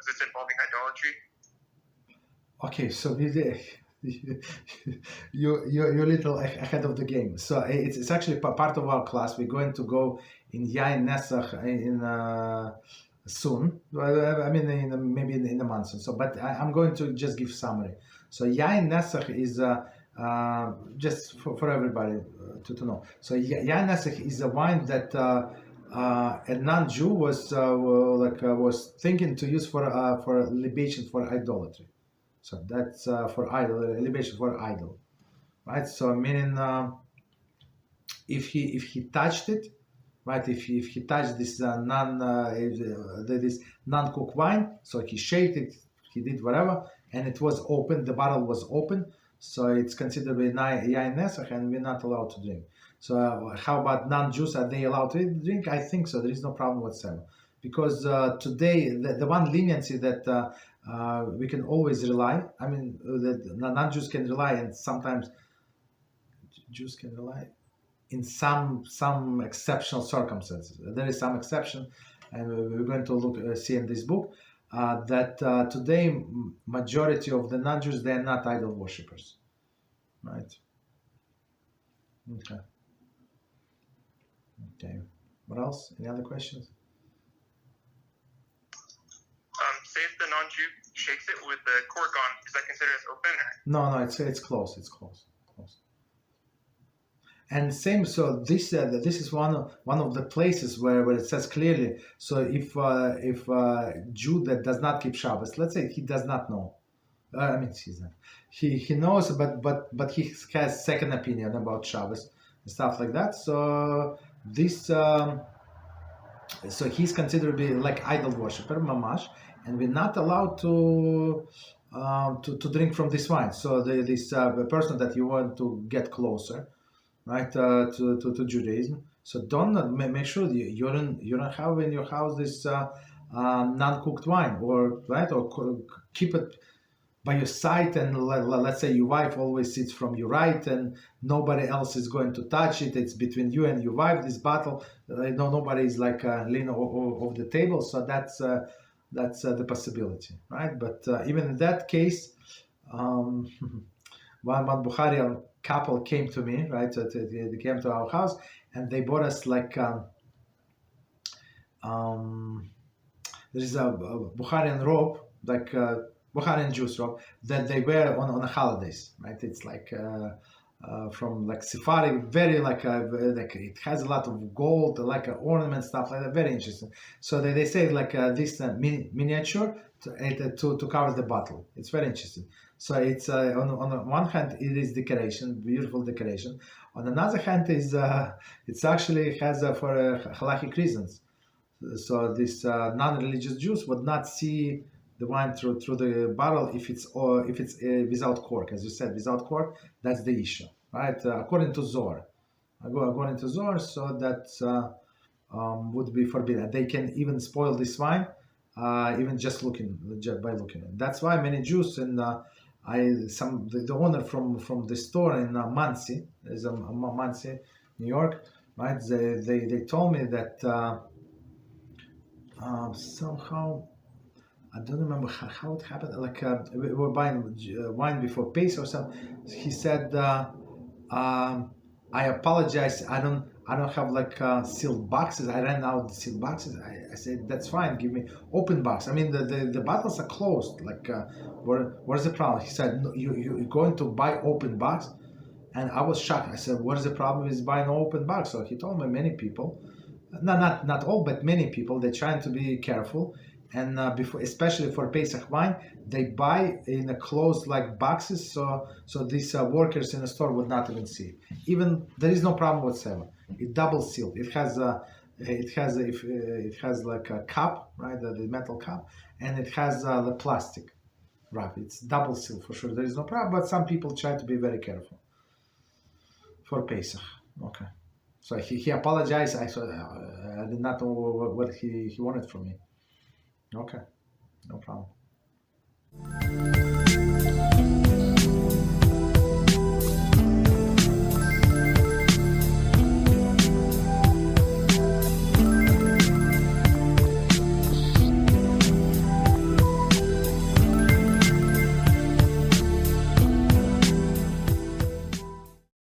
because it's involving idolatry. Okay, so you're a little ahead of the game. So it's actually part of our class. We're going to go in Yain Nesach in soon. I mean, maybe in a month or so. But I'm going to just give summary. So Yain Nesach is just for everybody to know. So Yain Nesach is a wine that a non-Jew was thinking to use for libation for idolatry. So that's for idol, libation for idol, right? So meaning if he touched it, right? If he touched this this non-cooked wine, so he shaked it, he did whatever, and it was open. The bottle was open, so it's considered yain nesach, and we're not allowed to drink. So how about non-Jews? Are they allowed to drink? I think so. There is no problem whatsoever. Because today, the one leniency that we can always rely, I mean, the non-Jews can rely, and sometimes Jews can rely in some exceptional circumstances. There is some exception, and we're going to see in this book that today majority of the non-Jews, they are not idol worshippers, right? Okay. What else? Any other questions? Say if the non-Jew shakes it with the cork on, is that considered as open? No, it's close. It's close. And same. So this is one of the places where it says clearly. So if a Jew that does not keep Shabbos, let's say he does not know. I mean, he knows, but he has second opinion about Shabbos and stuff like that. So this so he's considered to be like idol worshiper, mamash. And we're not allowed to drink from this wine. So this person that you want to get closer, right, to Judaism. So don't make sure you don't have in your house this non-cooked wine, or keep it by your side. And let's say your wife always sits from your right, and nobody else is going to touch it. It's between you and your wife. This bottle, nobody is leaning over the table. So that's the possibility, right? But even in that case, one Bukharian couple came to me, right? They came to our house, and they bought us there is a Bukharian robe, Bukharian Jews robe that they wear on the holidays, right? It's from Sephardi, very it has a lot of gold, ornament stuff like that, very interesting. So they say this miniature to cover the bottle. It's very interesting. So it's on the one hand it is decoration, beautiful decoration. On another hand is it's actually has for halachic reasons. So this non-religious Jews would not see the wine through the bottle if it's without cork, as you said, without cork. That's the issue, right? According to Zohar, so that would be forbidden. They can even spoil this wine, even just by looking at it. That's why many Jews and the owner from the store in Monsey, is Monsey, New York, right? They told me that somehow. I don't remember how it happened. We were buying wine before Pesach or something. He said, "I apologize. I don't have sealed boxes. I ran out of sealed boxes." I said, "That's fine. Give me open box. I mean, the bottles are closed. Where's the problem?" He said, "No, you're going to buy open box," and I was shocked. I said, "What is the problem with buying open box?" So he told me many people, not all, but many people, they're trying to be careful. And especially for Pesach wine, they buy in a closed boxes, so these workers in the store would not even see it. Even there is no problem whatsoever. It double sealed. It has a cup, right, the metal cup, and it has the plastic wrap. It's double sealed for sure. There is no problem. But some people try to be very careful for Pesach. Okay, so he apologized. I did not know what he wanted from me. Okay, no problem.